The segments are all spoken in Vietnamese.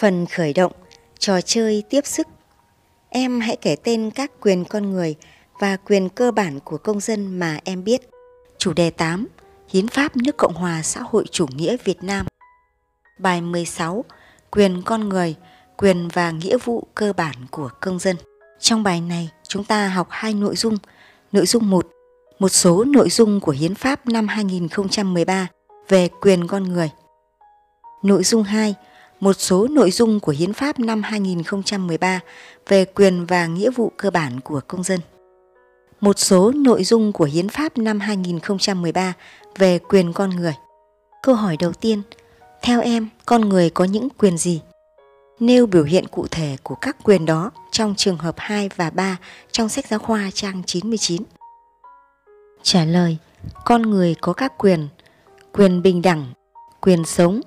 Phần khởi động, trò chơi tiếp sức. Em hãy kể tên các quyền con người và quyền cơ bản của công dân mà em biết. Chủ đề 8. Hiến pháp nước Cộng hòa xã hội chủ nghĩa Việt Nam. Bài 16. Quyền con người, quyền và nghĩa vụ cơ bản của công dân. Trong bài này, chúng ta học hai nội dung. Nội dung 1. Một số nội dung của Hiến pháp năm 2013 về quyền con người. Nội dung 2. Một số nội dung của Hiến pháp năm 2013 về quyền và nghĩa vụ cơ bản của công dân. Một số nội dung của Hiến pháp năm 2013 về quyền con người. Câu hỏi đầu tiên, theo em, con người có những quyền gì? Nêu biểu hiện cụ thể của các quyền đó trong trường hợp 2 và 3 trong sách giáo khoa trang 99. Trả lời, con người có các quyền: quyền bình đẳng, quyền sống,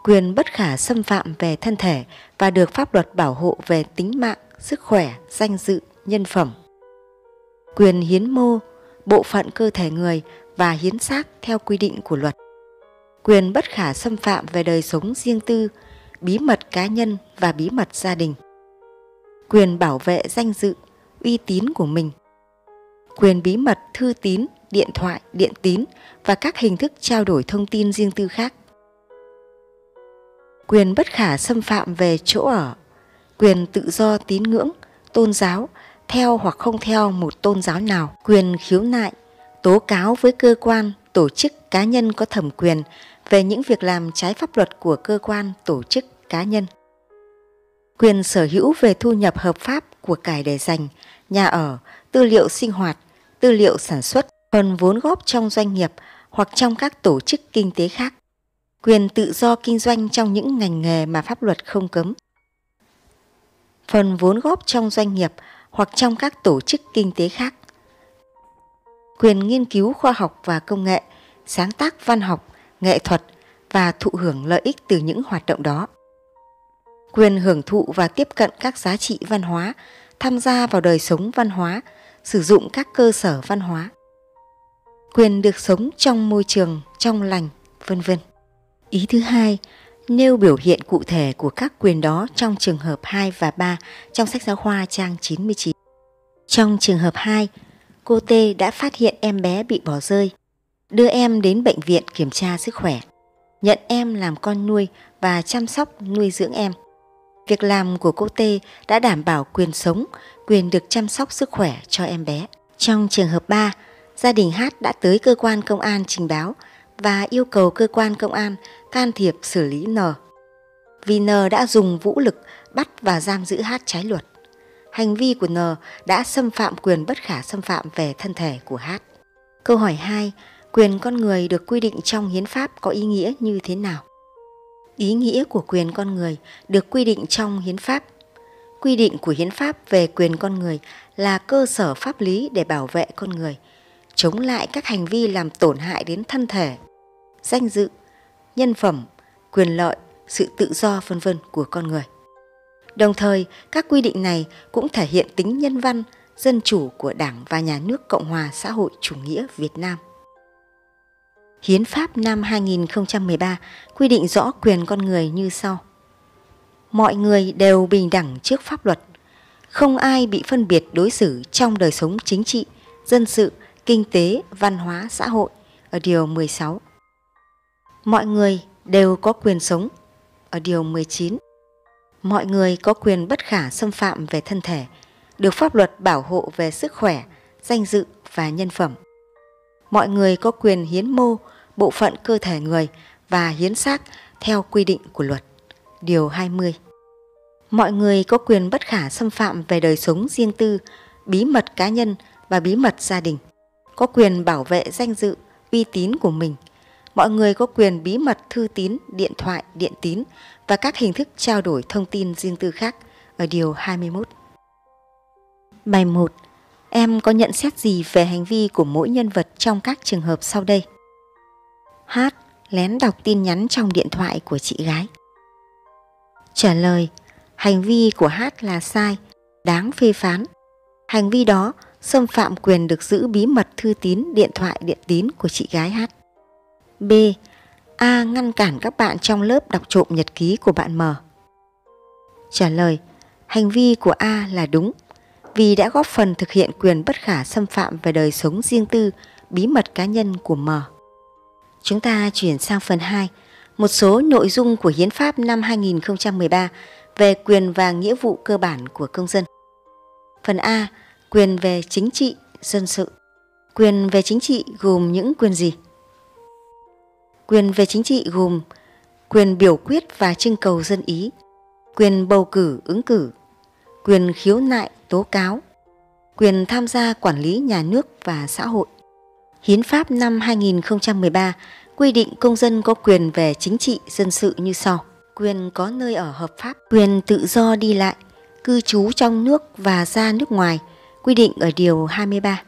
quyền bất khả xâm phạm về thân thể và được pháp luật bảo hộ về tính mạng, sức khỏe, danh dự, nhân phẩm. Quyền hiến mô, bộ phận cơ thể người và hiến xác theo quy định của luật. Quyền bất khả xâm phạm về đời sống riêng tư, bí mật cá nhân và bí mật gia đình. Quyền bảo vệ danh dự, uy tín của mình. Quyền bí mật thư tín, điện thoại, điện tín và các hình thức trao đổi thông tin riêng tư khác. Quyền bất khả xâm phạm về chỗ ở, quyền tự do tín ngưỡng, tôn giáo, theo hoặc không theo một tôn giáo nào, quyền khiếu nại, tố cáo với cơ quan, tổ chức cá nhân có thẩm quyền về những việc làm trái pháp luật của cơ quan, tổ chức cá nhân. Quyền sở hữu về thu nhập hợp pháp của cải để dành, nhà ở, tư liệu sinh hoạt, tư liệu sản xuất, phần vốn góp trong doanh nghiệp hoặc trong các tổ chức kinh tế khác. Quyền tự do kinh doanh trong những ngành nghề mà pháp luật không cấm. Phần vốn góp trong doanh nghiệp hoặc trong các tổ chức kinh tế khác. Quyền nghiên cứu khoa học và công nghệ, sáng tác văn học, nghệ thuật và thụ hưởng lợi ích từ những hoạt động đó. Quyền hưởng thụ và tiếp cận các giá trị văn hóa, tham gia vào đời sống văn hóa, sử dụng các cơ sở văn hóa. Quyền được sống trong môi trường trong lành, vân vân. Ý thứ hai, nêu biểu hiện cụ thể của các quyền đó trong trường hợp 2 và 3 trong sách giáo khoa trang 99. Trong trường hợp 2, cô T đã phát hiện em bé bị bỏ rơi, đưa em đến bệnh viện kiểm tra sức khỏe, nhận em làm con nuôi và chăm sóc nuôi dưỡng em. Việc làm của cô T đã đảm bảo quyền sống, quyền được chăm sóc sức khỏe cho em bé. Trong trường hợp 3, gia đình H đã tới cơ quan công an trình báo và yêu cầu cơ quan công an can thiệp xử lý N. Vì N đã dùng vũ lực bắt và giam giữ H trái luật. Hành vi của N đã xâm phạm quyền bất khả xâm phạm về thân thể của H. Câu hỏi 2. Quyền con người được quy định trong hiến pháp có ý nghĩa như thế nào? Ý nghĩa của quyền con người được quy định trong hiến pháp. Quy định của hiến pháp về quyền con người là cơ sở pháp lý để bảo vệ con người, chống lại các hành vi làm tổn hại đến thân thể, danh dự, nhân phẩm, quyền lợi, sự tự do v.v. của con người. Đồng thời, các quy định này cũng thể hiện tính nhân văn, dân chủ của Đảng và Nhà nước Cộng hòa xã hội chủ nghĩa Việt Nam. Hiến pháp năm 2013 quy định rõ quyền con người như sau. Mọi người đều bình đẳng trước pháp luật, không ai bị phân biệt đối xử trong đời sống chính trị, dân sự, kinh tế, văn hóa, xã hội ở điều 16. Mọi người đều có quyền sống ở điều 19. Mọi người có quyền bất khả xâm phạm về thân thể, được pháp luật bảo hộ về sức khỏe, danh dự và nhân phẩm. Mọi người có quyền hiến mô, bộ phận cơ thể người và hiến xác theo quy định của luật. Điều 20. Mọi người có quyền bất khả xâm phạm về đời sống riêng tư, bí mật cá nhân và bí mật gia đình. Có quyền bảo vệ danh dự, uy tín của mình. Mọi người có quyền bí mật thư tín, điện thoại, điện tín và các hình thức trao đổi thông tin riêng tư khác ở điều 21. Bài 1. Em có nhận xét gì về hành vi của mỗi nhân vật trong các trường hợp sau đây? H. Lén đọc tin nhắn trong điện thoại của chị gái. Trả lời, hành vi của H là sai, đáng phê phán. Hành vi đó xâm phạm quyền được giữ bí mật thư tín, điện thoại, điện tín của chị gái H. B. A ngăn cản các bạn trong lớp đọc trộm nhật ký của bạn M. Trả lời, hành vi của A là đúng, vì đã góp phần thực hiện quyền bất khả xâm phạm về đời sống riêng tư, bí mật cá nhân của M. Chúng ta chuyển sang phần 2, một số nội dung của Hiến pháp năm 2013 về quyền và nghĩa vụ cơ bản của công dân. Phần A, quyền về chính trị, dân sự. Quyền về chính trị gồm những quyền gì? Quyền về chính trị gồm quyền biểu quyết và trưng cầu dân ý, quyền bầu cử ứng cử, quyền khiếu nại tố cáo, quyền tham gia quản lý nhà nước và xã hội. Hiến pháp năm 2013 quy định công dân có quyền về chính trị dân sự như sau: quyền có nơi ở hợp pháp, quyền tự do đi lại, cư trú trong nước và ra nước ngoài, quy định ở điều 23.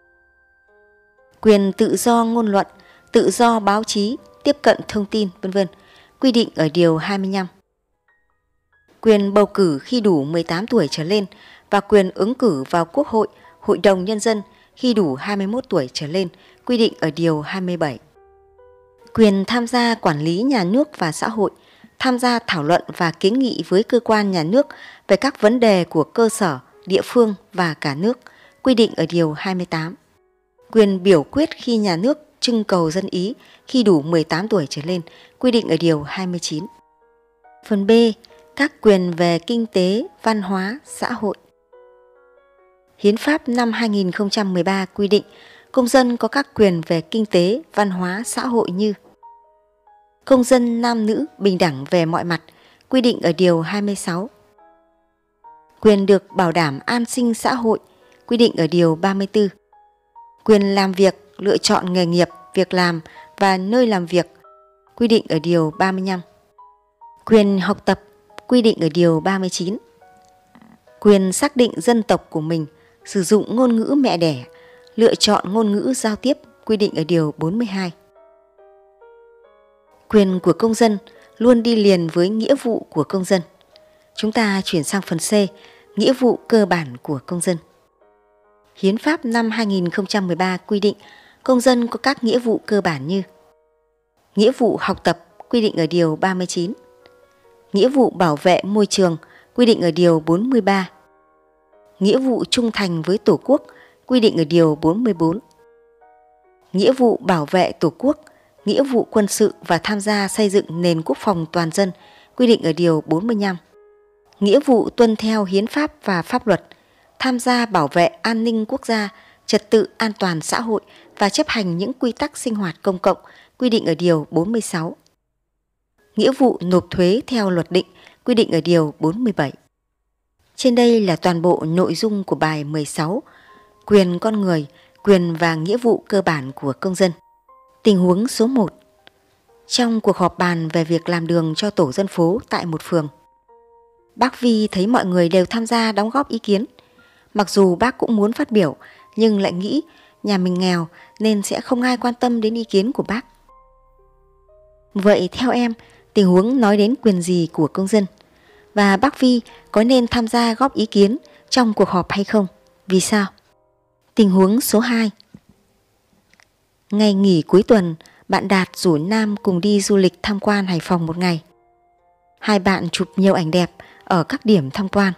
Quyền tự do ngôn luận, tự do báo chí, tiếp cận thông tin, v.v. quy định ở điều 25. Quyền bầu cử khi đủ 18 tuổi trở lên và quyền ứng cử vào Quốc hội, Hội đồng Nhân dân khi đủ 21 tuổi trở lên, quy định ở điều 27. Quyền tham gia quản lý nhà nước và xã hội, tham gia thảo luận và kiến nghị với cơ quan nhà nước về các vấn đề của cơ sở, địa phương và cả nước, quy định ở điều 28. Quyền biểu quyết khi nhà nước trưng cầu dân ý khi đủ 18 tuổi trở lên, quy định ở điều 29. Phần B, các quyền về kinh tế, văn hóa, xã hội. Hiến pháp năm 2013 quy định công dân có các quyền về kinh tế, văn hóa, xã hội như: công dân nam nữ bình đẳng về mọi mặt, quy định ở điều 26. Quyền được bảo đảm an sinh xã hội, quy định ở điều 34. Quyền làm việc, lựa chọn nghề nghiệp, việc làm và nơi làm việc, quy định ở điều 35. Quyền học tập, quy định ở điều 39. Quyền xác định dân tộc của mình, sử dụng ngôn ngữ mẹ đẻ, lựa chọn ngôn ngữ giao tiếp, quy định ở điều 42. Quyền của công dân luôn đi liền với nghĩa vụ của công dân. Chúng ta chuyển sang phần C, nghĩa vụ cơ bản của công dân. Hiến pháp năm 2013 quy định công dân có các nghĩa vụ cơ bản như: nghĩa vụ học tập, quy định ở điều 39. Nghĩa vụ bảo vệ môi trường, quy định ở điều 43. Nghĩa vụ trung thành với Tổ quốc, quy định ở điều 44. Nghĩa vụ bảo vệ Tổ quốc, nghĩa vụ quân sự và tham gia xây dựng nền quốc phòng toàn dân, quy định ở điều 45. Nghĩa vụ tuân theo hiến pháp và pháp luật, tham gia bảo vệ an ninh quốc gia, trật tự an toàn xã hội và chấp hành những quy tắc sinh hoạt công cộng, quy định ở điều 46. Nghĩa vụ nộp thuế theo luật định, quy định ở điều 47. Trên đây là toàn bộ nội dung của bài 16, quyền con người, quyền và nghĩa vụ cơ bản của công dân. Tình huống số 1. Trong cuộc họp bàn về việc làm đường cho tổ dân phố tại một phường, bác Vi thấy mọi người đều tham gia đóng góp ý kiến. Mặc dù bác cũng muốn phát biểu, nhưng lại nghĩ nhà mình nghèo nên sẽ không ai quan tâm đến ý kiến của bác. Vậy theo em, tình huống nói đến quyền gì của công dân? Và bác Vi có nên tham gia góp ý kiến trong cuộc họp hay không? Vì sao? Tình huống số 2. Ngày nghỉ cuối tuần, bạn Đạt rủ Nam cùng đi du lịch tham quan Hải Phòng một ngày. Hai bạn chụp nhiều ảnh đẹp ở các điểm tham quan.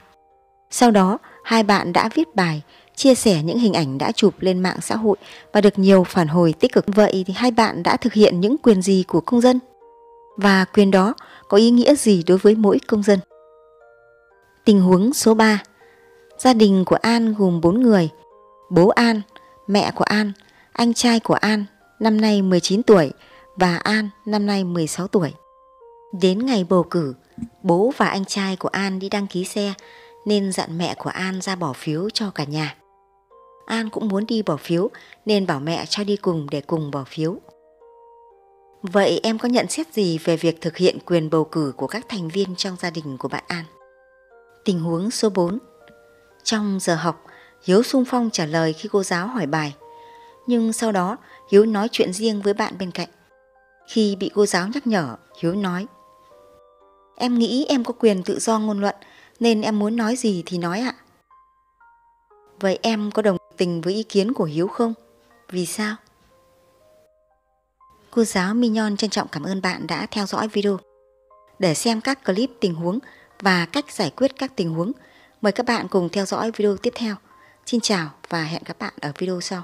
Sau đó, hai bạn đã viết bài, chia sẻ những hình ảnh đã chụp lên mạng xã hội và được nhiều phản hồi tích cực. Vậy thì hai bạn đã thực hiện những quyền gì của công dân? Và quyền đó có ý nghĩa gì đối với mỗi công dân? Tình huống số 3. Gia đình của An gồm 4 người. Bố An, mẹ của An, anh trai của An, năm nay 19 tuổi và An, năm nay 16 tuổi. Đến ngày bầu cử, bố và anh trai của An đi đăng ký xe nên dặn mẹ của An ra bỏ phiếu cho cả nhà. An cũng muốn đi bỏ phiếu nên bảo mẹ cho đi cùng để cùng bỏ phiếu. Vậy em có nhận xét gì về việc thực hiện quyền bầu cử của các thành viên trong gia đình của bạn An? Tình huống số 4. Trong giờ học, Hiếu xung phong trả lời khi cô giáo hỏi bài. Nhưng sau đó, Hiếu nói chuyện riêng với bạn bên cạnh. Khi bị cô giáo nhắc nhở, Hiếu nói: em nghĩ em có quyền tự do ngôn luận nên em muốn nói gì thì nói ạ. Vậy em có đồng tình với ý kiến của Hiếu không? Vì sao? Cô giáo Mignon trân trọng cảm ơn bạn đã theo dõi video. Để xem các clip tình huống và cách giải quyết các tình huống. Mời các bạn cùng theo dõi video tiếp theo. Xin chào và hẹn gặp bạn ở video sau.